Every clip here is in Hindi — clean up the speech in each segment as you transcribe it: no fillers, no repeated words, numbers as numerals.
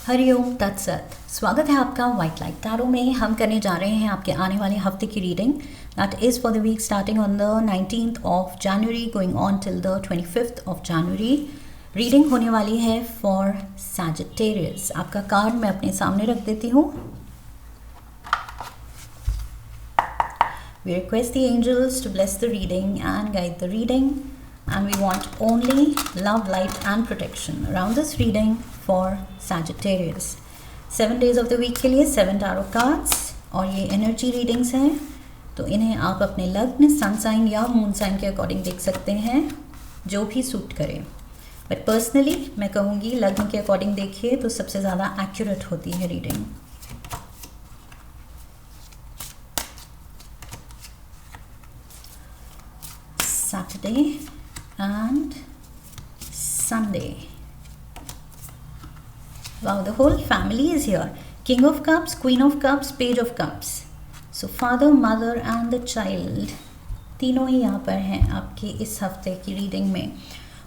हरिओम तत्सत। स्वागत है आपका वाइट लाइट टैरो में। हम करने जा रहे हैं आपके आने वाले हफ्ते की reading. That is for the week starting on the 19th of January going on till the 25th of January. Reading होने वाली है फॉर सैजिटेरियस। आपका कार्ड मैं अपने सामने रख देती हूँ। We request the angels to bless the reading and guide the reading, and we want only love, light and protection around this reading for Sagittarius. 7 days of the week के लिए 7 tarot cards और ये energy readings हैं, तो इन्हें आप अपने लग्न, सन साइन या मून साइन के अकॉर्डिंग देख सकते हैं, जो भी सूट करे। बट पर्सनली मैं कहूँगी लग्न के अकॉर्डिंग देखिए तो सबसे ज़्यादा एक्यूरेट होती है reading. Saturday and Sunday. Wow, the whole family is here. King of Cups, Queen of Cups, Page of Cups. So father, mother and the child तीनों ही यहाँ पर हैं आपकी इस हफ्ते की रीडिंग में।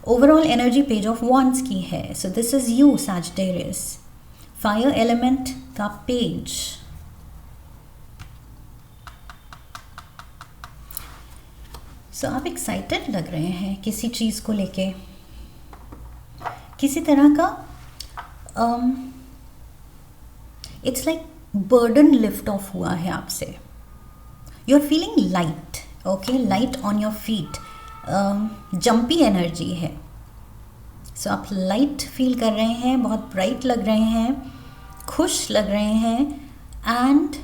Overall energy page of wands की है। So this is you Sagittarius, fire element का पेज। सो आप एक्साइटेड लग रहे हैं किसी चीज़ को लेके, किसी तरह का it's like burden lift off हुआ है आपसे। You are feeling light, okay, light on your feet. Jumpy energy है। सो आप लाइट फील कर रहे हैं, बहुत ब्राइट लग रहे हैं, खुश लग रहे हैं। एंड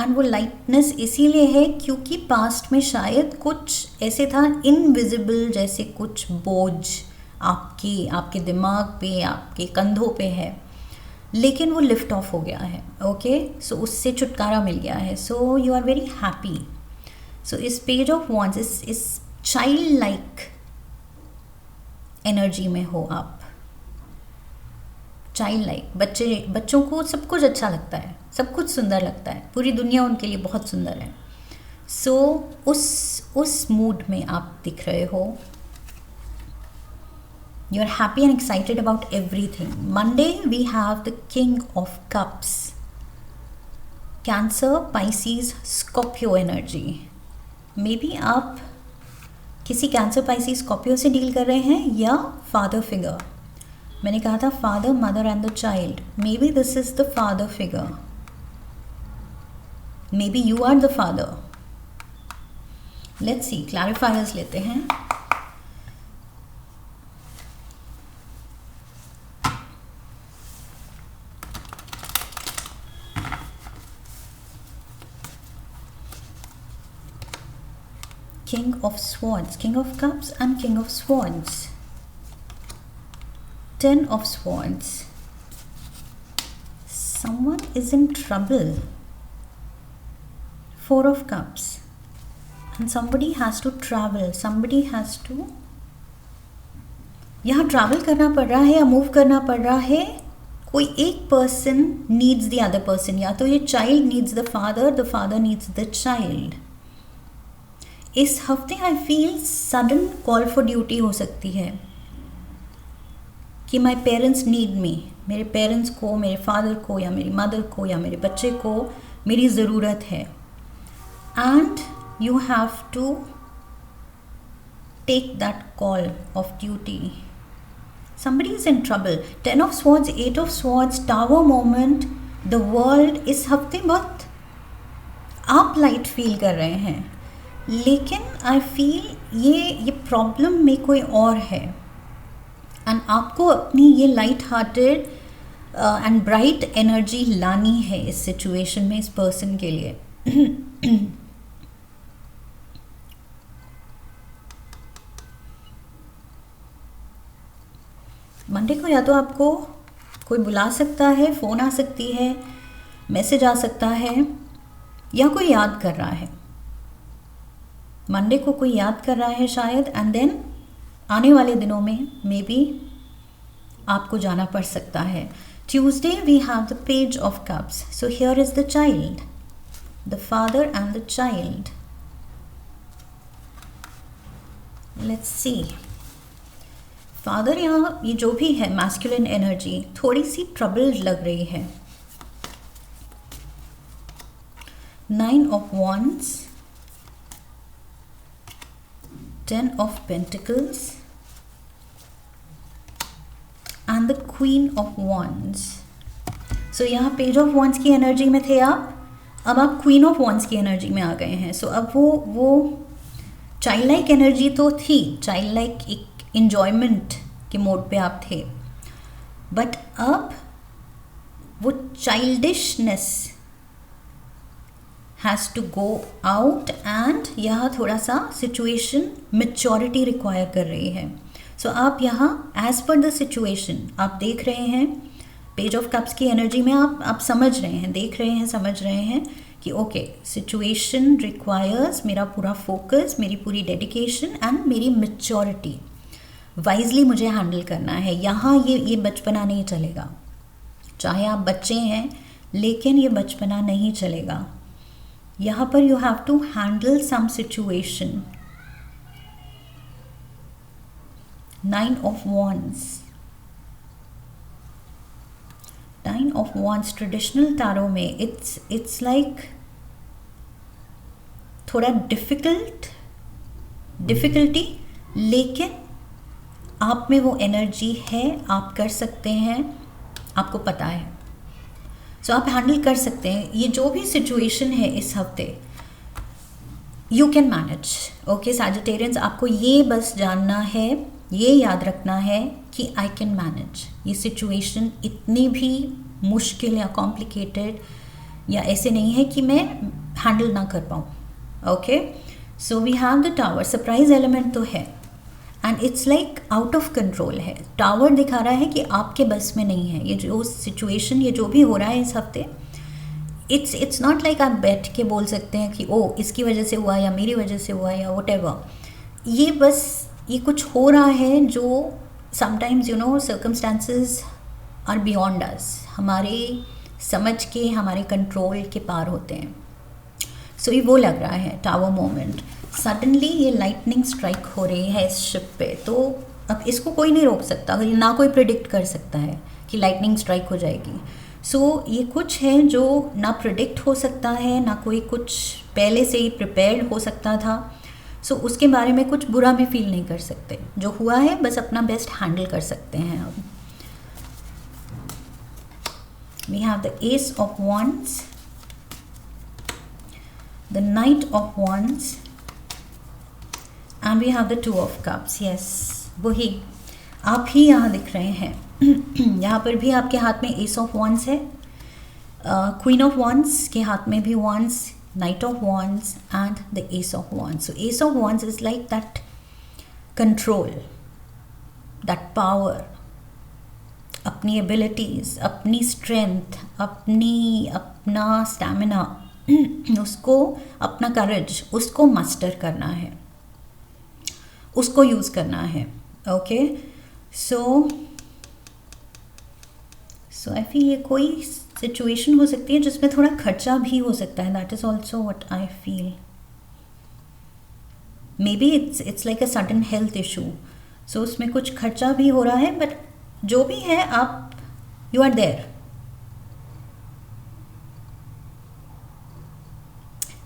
वो लाइटनेस इसीलिए है क्योंकि पास्ट में शायद कुछ ऐसे था इनविजिबल, जैसे कुछ बोझ आपके दिमाग पे, आपके कंधों पे है, लेकिन वो लिफ्ट ऑफ हो गया है। ओके, सो उससे छुटकारा मिल गया है। So you are very happy. So इस पेज ऑफ वॉन्ड्स, इस चाइल्ड लाइक एनर्जी में हो आप। चाइल्ड लाइक बच्चों को सब कुछ अच्छा लगता है, सब कुछ सुंदर लगता है, पूरी दुनिया उनके लिए बहुत सुंदर है। सो उस मूड में आप दिख रहे हो। You are happy and excited about everything. Monday we have the king of cups, Cancer, Pisces, Scorpio energy. Maybe आप किसी कैंसर, पाइसीज, स्कॉर्पियो से डील कर रहे हैं या फादर फिगर। मैंने कहा था father, mother and the child. Maybe this is the father figure, maybe you are the father. Let's see, clarifiers लेते हैं। King of Swords, King of Cups and King of Swords. 10 of Swords. Someone is in trouble. 4 of Cups. And somebody has to travel. Somebody has to, यहाँ ट्रैवल करना पड़ रहा है या मूव करना पड़ रहा है। कोई एक person needs the other person, या तो ये child needs the father needs the child. इस हफ्ते I feel sudden call for duty हो सकती है कि माई पेरेंट्स नीड मी। मेरे पेरेंट्स को, मेरे फादर को या मेरी मदर को या मेरे बच्चे को मेरी ज़रूरत है। And you have to take that call of duty. Somebody is in trouble. 10 of swords, 8 of swords, tower moment, the world. इस हफ्ते बहुत आप लाइट फील कर रहे हैं, लेकिन आई फील ये प्रॉब्लम में कोई और है। एंड आपको अपनी ये light hearted and bright energy लानी है इस सिचुएशन में, इस पर्सन के लिए। मंडे को या तो आपको कोई बुला सकता है, फ़ोन आ सकती है, मैसेज आ सकता है, या कोई याद कर रहा है। मंडे को कोई याद कर रहा है शायद, एंड देन आने वाले दिनों में मे बी आपको जाना पड़ सकता है। Tuesday we have the page of cups. So here is the child, the father and the child. Let's see, father यहाँ ये जो भी है मैस्कुलिन एनर्जी थोड़ी सी ट्रबल्ड लग रही है. 9 of Wands, 10 of Pentacles and the Queen of Wands. So यहाँ पेज ऑफ वॉन्ड्स की एनर्जी में थे आप, अब आप क्वीन ऑफ वॉन्ड्स की एनर्जी में आ गए हैं. सो अब वो चाइल्ड लाइक एनर्जी तो थी, चाइल्ड लाइक एक इंजॉयमेंट के मोड पे आप थे, बट अब वो childishness has to go out and यहाँ थोड़ा सा सिचुएशन मैच्योरिटी रिक्वायर कर रही है. सो आप यहाँ एज पर द सिचुएशन आप देख रहे हैं, पेज ऑफ कप्स की एनर्जी में आप समझ रहे हैं, देख रहे हैं, समझ रहे हैं कि ओके सिचुएशन रिक्वायर्स मेरा पूरा फोकस, मेरी पूरी डेडिकेशन एंड मेरी मैच्योरिटी. वाइजली मुझे हैंडल करना है. यहाँ ये बचपना नहीं चलेगा. चाहे आप बच्चे हैं लेकिन ये बचपना नहीं चलेगा. यहाँ पर you have to handle some situation. 9 of Wands. 9 of Wands traditional tarot में इट्स लाइक थोड़ा डिफ़िकल्टी, लेकिन आप में वो एनर्जी है, आप कर सकते हैं, आपको पता है. सो आप हैंडल कर सकते हैं. ये जो भी सिचुएशन है इस हफ्ते you can manage. Okay Sagittarians, आपको ये बस जानना है, ये याद रखना है कि आई कैन मैनेज. ये सिचुएशन इतनी भी मुश्किल या कॉम्प्लिकेटेड या ऐसे नहीं है कि मैं हैंडल ना कर पाऊँ. Okay so we have the tower. Surprise element तो है and it's like out of control है. टावर दिखा रहा है कि आपके बस में नहीं है. ये जो सिचुएशन, ये जो भी हो रहा है इस हफ्ते, इट्स नॉट लाइक आप बैठ के बोल सकते हैं कि ओ इसकी वजह से हुआ या मेरी वजह से हुआ या व्हाटएवर. ये बस ये कुछ हो रहा है जो sometimes you know circumstances are beyond us, हमारे समझ के, हमारे कंट्रोल के पार होते हैं. सो ये वो लग रहा है टावर मोमेंट. सडनली ये लाइटनिंग स्ट्राइक हो रही है इस शिप पे, तो अब इसको कोई नहीं रोक सकता, ना कोई प्रिडिक्ट कर सकता है कि लाइटनिंग स्ट्राइक हो जाएगी. सो ये कुछ है जो ना प्रिडिक्ट हो सकता है, ना कोई कुछ पहले से ही प्रिपेयर्ड हो सकता था. सो उसके बारे में कुछ बुरा भी फील नहीं कर सकते. जो हुआ है बस अपना बेस्ट हैंडल कर सकते हैं. अब we have the ace of wands, the knight of wands and we have the 2 of cups. Yes, वही आप ही यहाँ दिख रहे हैं. यहाँ पर भी आपके हाथ में एस ऑफ वॉन्ड्स है, क्वीन ऑफ वॉन्ड्स के हाथ में भी wands, Knight of Wands and the Ace of Wands. So Ace of Wands is like that control, that power, अपनी abilities, अपनी strength, अपना stamina, उसको अपना courage, उसको master करना है, उसको use करना है. Okay, so I feel ये कोई सिचुएशन हो सकती है जिसमें थोड़ा खर्चा भी हो सकता है. That is also what I feel. Maybe it's like a sudden health issue. So उसमें कुछ खर्चा भी हो रहा है, बट जो भी है आप you are there.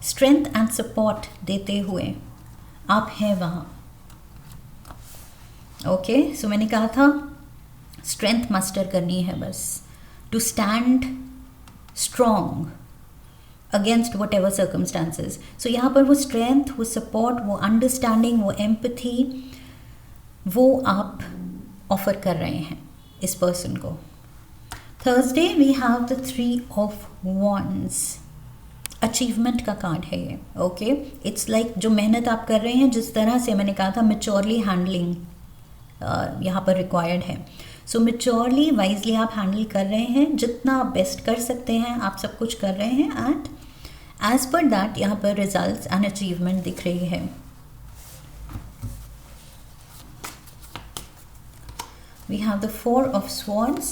Strength and support देते हुए आप हैं वहाँ. ओके सो मैंने कहा था स्ट्रेंथ मास्टर करनी है बस, to stand strong against whatever circumstances. So यहाँ पर वो strength, वो support, वो understanding, वो empathy, वो आप offer कर रहे हैं इस person को. Thursday we have the 3 of Wands. Achievement का कार्ड है ये. ओके इट्स लाइक जो मेहनत आप कर रहे हैं, जिस तरह से मैंने कहा था मैच्योरली हैंडलिंग यहाँ पर रिक्वायर्ड है. सो मैच्योरली वाइजली आप हैंडल कर रहे हैं, जितना आप बेस्ट कर सकते हैं आप सब कुछ कर रहे हैं, एंड एज पर दैट यहाँ पर रिजल्ट्स एंड अचीवमेंट दिख रही है. We have the 4 of Swords,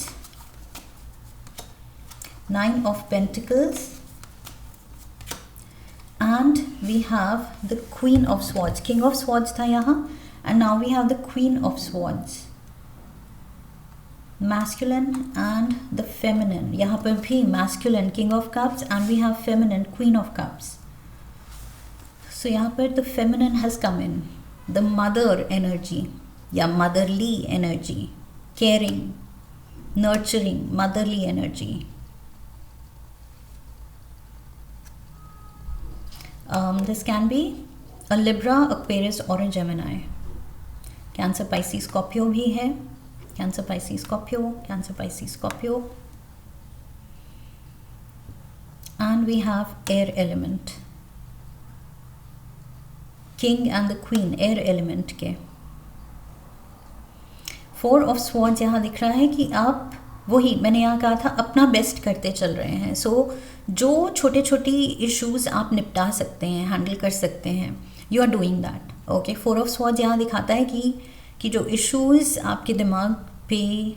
9 of Pentacles and we have the Queen of Swords. King of Swords था यहाँ and now we have the Queen of Swords. Masculine and the feminine, यहाँ पर भी masculine king of cups and we have feminine queen of cups. So यहाँ पर the feminine has come in, the mother energy या motherly energy, caring, nurturing, motherly energy. This can be a Libra, Aquarius or a Gemini. Cancer, Pisces, Scorpio भी है. Cancer, Pisces, Scorpio, Cancer, Pisces, Scorpio. And we have air element. King and the Queen, air element के. फोर ऑफ स्वॉर्ड्स यहाँ दिख रहा है कि आप वही मैंने यहाँ कहा था अपना बेस्ट करते चल रहे हैं. सो जो छोटे छोटी इश्यूज आप निपटा सकते हैं, हैंडल कर सकते हैं, you are doing that. Okay, four of swords यहाँ दिखाता है कि जो इश्यूज आपके दिमाग पे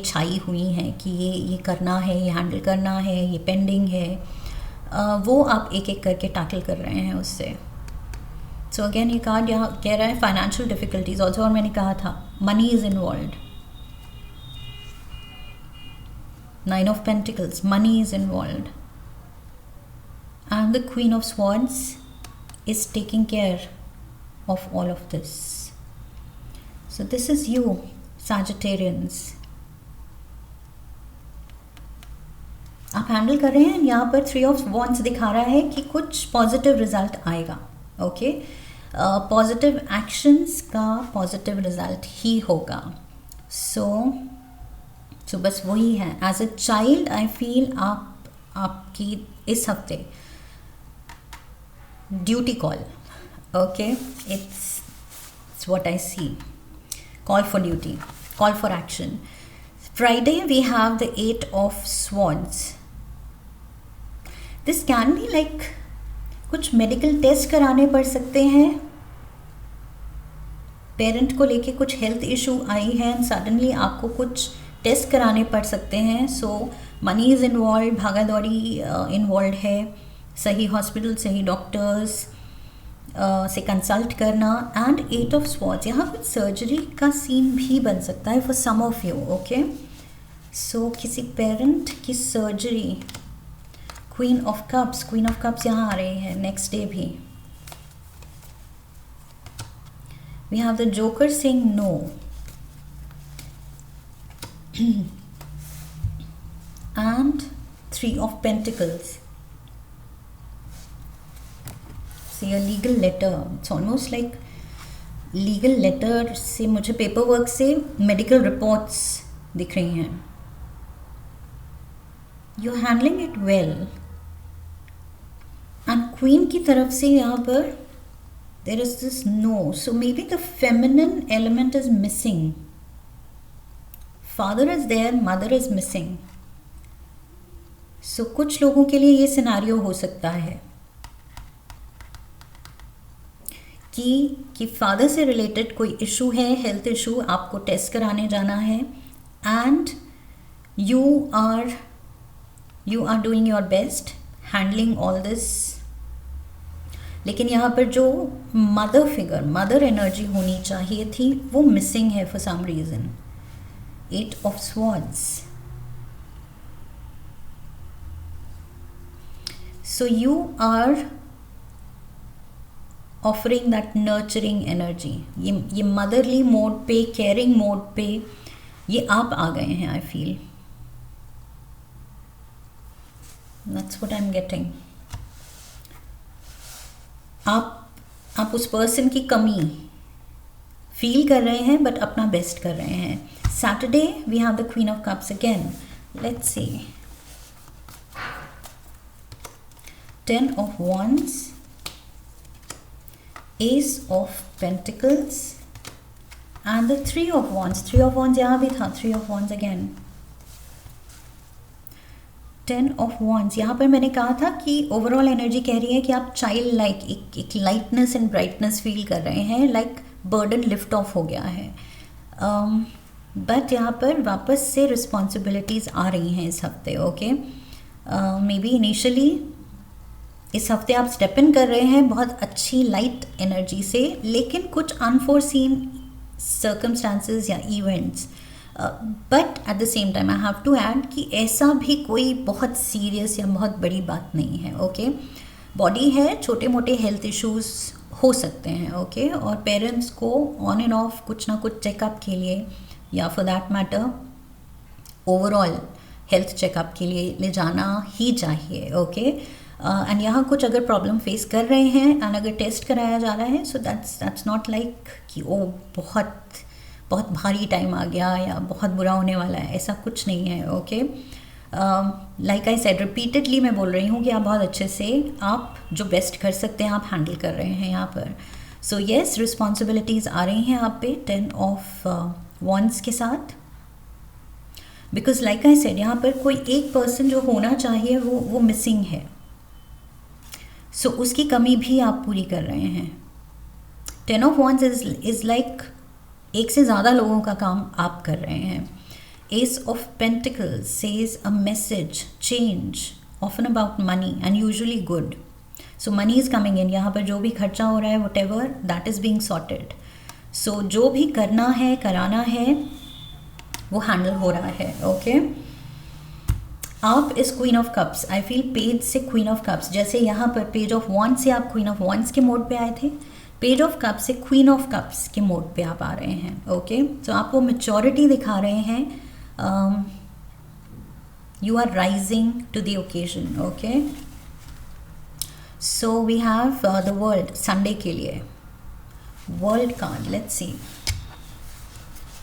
छाई हुई हैं कि ये करना है, ये हैंडल करना है, ये पेंडिंग है, वो आप एक एक करके टैकल कर रहे हैं उससे. सो अगेन ये कार्ड यहाँ कह रहा है फाइनेंशियल डिफिकल्टीज ऑल्सो, और मैंने कहा था money is involve. 9 of Pentacles, money is involved, and the Queen of Swords is taking care of all of this. So this is you, Sagittarians. आप हैंडल कर रहे हैं. यहाँ पर 3 of Wands दिखा रहा है कि कुछ पॉजिटिव रिजल्ट आएगा. ओके, पॉजिटिव एक्शंस का पॉजिटिव रिजल्ट ही होगा. सो बस वही है. As a child I feel आपकी इस हफ्ते duty call. Okay, it's what I see, call for duty, call for action. Friday we have the 8 of Swords. This can be like कुछ मेडिकल टेस्ट कराने पड़ सकते हैं. पेरेंट को लेके कुछ हेल्थ इशू आई है एंड सडनली आपको कुछ टेस्ट कराने पड़ सकते हैं. सो मनी इज़ इन्वॉल्व, भागा दौड़ी इन्वॉल्व है. सही हॉस्पिटल, सही डॉक्टर्स से कंसल्ट करना. एंड 8 of Swords, यहाँ कुछ सर्जरी का सीन भी बन सकता है for some of you. Okay, so किसी पेरेंट की सर्जरी. क्वीन ऑफ कप्स यहाँ आ रही है नेक्स्ट डे भी. We have the joker saying no. and 3 of Pentacles. See a legal letter. It's almost like legal letter से मुझे पेपर वर्क से मेडिकल रिपोर्ट्स दिख रही हैं. You handling it well. And queen की तरफ से यहाँ पर there is this no. So maybe the feminine element is missing. Father is there, mother is missing. So कुछ लोगों के लिए ये सिनारियो हो सकता है कि फादर से रिलेटेड कोई इशू है, हेल्थ इशू, आपको टेस्ट कराने जाना है and you are doing your best handling all this. लेकिन यहाँ पर जो मदर फिगर, मदर एनर्जी होनी चाहिए थी, वो मिसिंग है for some reason. 8 of Swords. So you are offering that nurturing energy. ये मदरली मोड पे, केयरिंग मोड पे ये आप आ गए हैं. I feel that's what I'm getting. आप उस पर्सन की कमी फील कर रहे हैं बट अपना बेस्ट कर रहे हैं. Saturday we have the Queen of Cups again. Let's see. 10 of Wands, Ace of Pentacles, and the 3 of Wands. 3 of Wands यहाँ भी था. 3 of Wands again. 10 of Wands. यहाँ पर मैंने कहा था कि ओवरऑल एनर्जी कह रही है कि आप चाइल्ड लाइक एक लाइटनेस एंड ब्राइटनेस फील कर रहे हैं. लाइक बर्डन लिफ्ट ऑफ हो गया है. बट यहाँ पर वापस से रिस्पॉन्सिबिलिटीज़ आ रही हैं इस हफ्ते. ओके, मे बी इनिशियली इस हफ्ते आप स्टेप इन कर रहे हैं बहुत अच्छी लाइट एनर्जी से, लेकिन कुछ अनफोर्सीन सर्कमस्टांसेस या events. But at the same time I have to add कि ऐसा भी कोई बहुत सीरियस या बहुत बड़ी बात नहीं है। ओके, बॉडी है, छोटे मोटे हेल्थ इश्यूज हो सकते हैं। ओके, और पेरेंट्स को ऑन एंड ऑफ कुछ ना कुछ चेकअप के लिए या for that matter overall health checkup के लिए ले जाना ही चाहिए। ओके, एंड यहाँ कुछ अगर प्रॉब्लम फेस कर रहे हैं एंड अगर टेस्ट कराया जा रहा है, सो दैट्स नॉट लाइक कि ओ बहुत बहुत भारी टाइम आ गया या बहुत बुरा होने वाला है, ऐसा कुछ नहीं है। Okay, like I said repeatedly मैं बोल रही हूँ कि आप बहुत अच्छे से आप जो बेस्ट कर सकते हैं आप हैंडल कर रहे हैं यहाँ पर। सो येस, रिस्पॉन्सिबिलिटीज़ आ रही हैं आप पे 10 ऑफ wands के साथ, बिकॉज लाइक आई सेड यहाँ पर कोई एक पर्सन जो होना चाहिए वो मिसिंग है। सो उसकी कमी भी आप पूरी कर रहे हैं। 10 ऑफ wands इज लाइक एक से ज़्यादा लोगों का काम आप कर रहे हैं। Ace of Pentacles says a message, change, often about money and usually good. So money is coming in. यहाँ पर जो भी खर्चा हो रहा है whatever that is being sorted. So जो भी करना है कराना है वो हैंडल हो रहा है। ओके, आप इस queen of cups, I feel page से क्वीन ऑफ कप्स, जैसे यहाँ पर पेज ऑफ वॉन्ड से आप क्वीन ऑफ वॉन्ड्स के मोड पे आए थे, पेज ऑफ कप्स से क्वीन ऑफ कप्स के मोड पे आप आ रहे हैं। ओके, तो आपको मैच्योरिटी दिखा रहे हैं, you are rising to the occasion. Okay, so we have the world Sunday के लिए world card. Let's see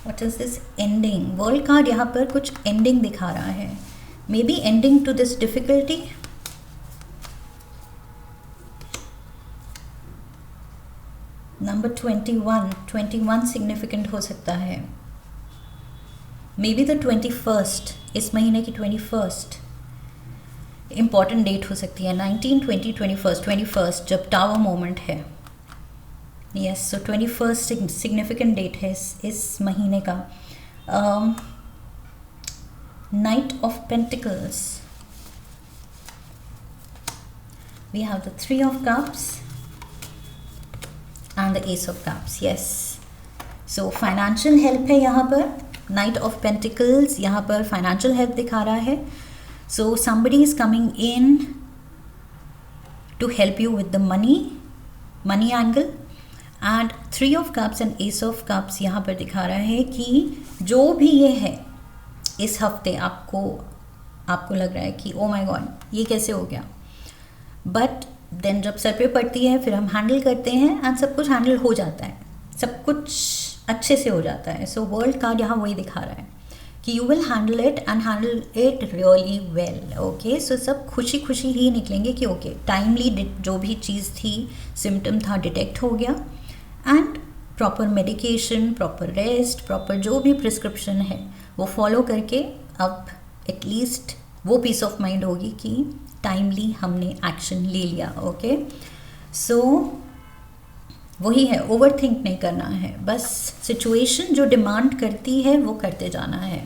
what is this ending. World card यहाँ पर कुछ ending दिखा रहा है, maybe ending to this difficulty. Number 21 significant हो सकता है, मे बी द 21st, इस महीने की 21st इम्पॉर्टेंट डेट हो सकती है। 19, 20, 21st जब टावर मोमेंट है। Yes, so 21st significant date है इस महीने का। Knight of pentacles, we have the 3 of cups and the ace of cups. Yes, so financial help है यहाँ पर। नाइट ऑफ पेंटिकल्स यहाँ पर फाइनेंशियल हेल्प दिखा रहा है। So somebody is coming in to help you with the money angle. And 3 of cups and ace of cups यहाँ पर दिखा रहा है कि जो भी ये है इस हफ्ते आपको लग रहा है कि ओ माय गॉड ये कैसे हो गया, बट देन जब सर पे पड़ती है फिर हम हैंडल करते हैं एंड सब कुछ हैंडल हो जाता है, सब कुछ अच्छे से हो जाता है। सो वर्ल्ड कार्ड यहाँ वही दिखा रहा है कि you will handle it and handle it really well. Okay, so सब खुशी खुशी ही निकलेंगे कि ओके टाइमली जो भी चीज़ थी, सिम्टम था, डिटेक्ट हो गया and proper medication, proper rest, proper जो भी प्रिस्क्रिप्शन है वो फॉलो करके अब एटलीस्ट वो पीस ऑफ माइंड होगी कि टाइमली हमने एक्शन ले लिया। ओके, सो वही है, ओवर थिंक नहीं करना है, बस सिचुएशन जो डिमांड करती है वो करते जाना है।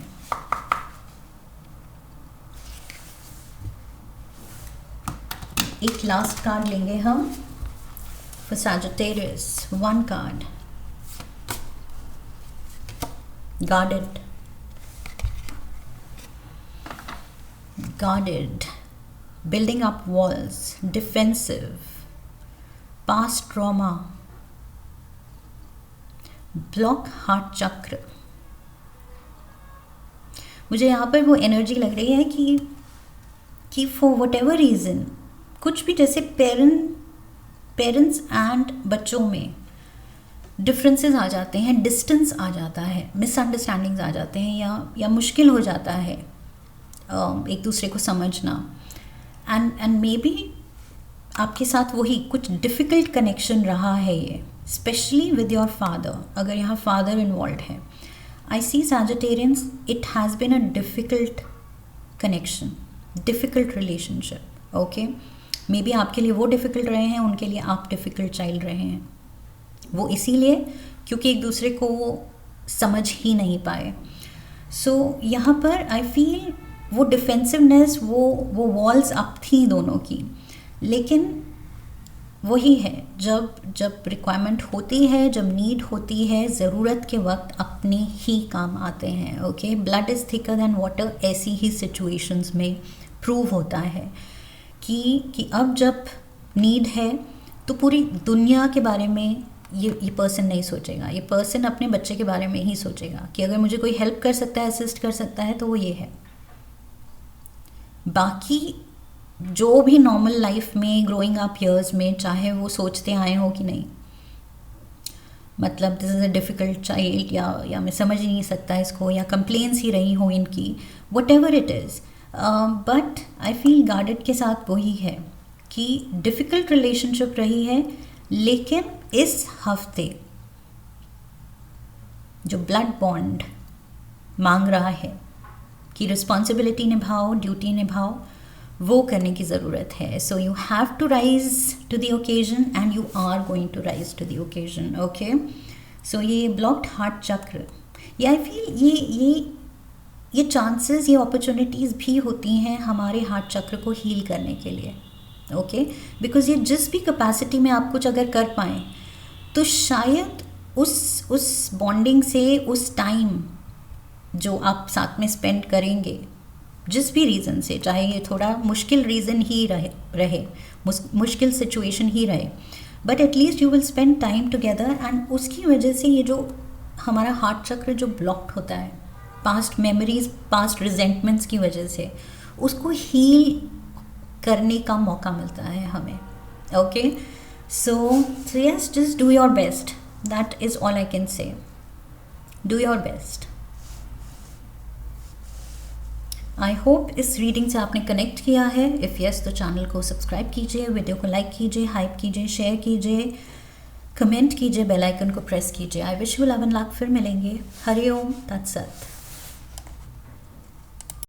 एक लास्ट कार्ड लेंगे हम for Sagittarius. 1 card, guarded, building up walls, defensive, past trauma, block heart चक्र। मुझे यहाँ पर वो एनर्जी लग रही है कि फॉर वट एवर रीज़न कुछ भी, जैसे पेरेंट्स एंड बच्चों में डिफरेंसेस आ जाते हैं, डिस्टेंस आ जाता है, मिसअंडरस्टैंडिंग्स आ जाते हैं या मुश्किल हो जाता है एक दूसरे को समझना। एंड मे बी आपके साथ वही कुछ डिफ़िकल्ट कनेक्शन रहा है ये, स्पेशली विद योर फादर। अगर यहाँ फादर इन्वॉल्व है, I see Sagittarians, it has been a difficult connection, difficult relationship. Okay, maybe आपके लिए वो डिफ़िकल्ट रहे हैं, उनके लिए आप डिफ़िकल्ट चाइल्ड रहे हैं। वो इसीलिए क्योंकि एक दूसरे को वो समझ ही नहीं पाए। सो यहाँ पर आई फील वो डिफेंसिवनेस, वो वॉल्स अप थी दोनों की, लेकिन वही है, जब जब रिक्वायरमेंट होती है, जब नीड होती है, ज़रूरत के वक्त अपने ही काम आते हैं। Okay, blood is thicker than water, ऐसी ही सिचुएशंस में प्रूव होता है कि अब जब नीड है तो पूरी दुनिया के बारे में ये पर्सन नहीं सोचेगा। ये पर्सन अपने बच्चे के बारे में ही सोचेगा कि अगर मुझे कोई हेल्प कर सकता है, असिस्ट कर सकता है, तो वो ये है। बाकी जो भी नॉर्मल लाइफ में ग्रोइंग अप ईयर्स में, चाहे वो सोचते आए हो कि नहीं, मतलब this is a difficult child, या मैं समझ ही नहीं सकता इसको, या कंप्लेंट्स ही रही हो इनकी, what ever it is, but I feel guarded के साथ वही है कि डिफ़िकल्ट रिलेशनशिप रही है, लेकिन इस हफ्ते जो ब्लड बॉन्ड मांग रहा है कि रिस्पॉन्सिबिलिटी निभाओ, ड्यूटी निभाओ, वो करने की ज़रूरत है। So you have to rise to the occasion and you are going to rise to the occasion. Okay, so ये ब्लॉक्ड हार्ट चक्र, ये आई फील ये चांसेस, ये अपॉर्चुनिटीज़ भी होती हैं हमारे हार्ट चक्र को हील करने के लिए। ओके, बिकॉज ये जिस भी कैपेसिटी में आप कुछ अगर कर पाएँ तो शायद उस बॉन्डिंग से, उस टाइम जो आप साथ में स्पेंड करेंगे, जिस भी रीज़न से, चाहे ये थोड़ा मुश्किल रीज़न ही रहे मुश्किल सिचुएशन ही रहे, but at least you will spend time together, and उसकी वजह से ये जो हमारा हार्ट चक्र जो ब्लॉक्ड होता है पास्ट मेमोरीज, पास्ट रिजेंटमेंट्स की वजह से, उसको हील करने का मौका मिलता है हमें। Okay, so yes, just do your best, that is all I can say. Do your best. I hope इस रीडिंग से आपने कनेक्ट किया है। इफ़ यस, तो चैनल को सब्सक्राइब कीजिए, वीडियो को लाइक कीजिए, हाइप कीजिए, शेयर कीजिए, कमेंट कीजिए, बेल आइकन को प्रेस कीजिए। I wish you love and luck. फिर मिलेंगे। हरि ओम तत्सत।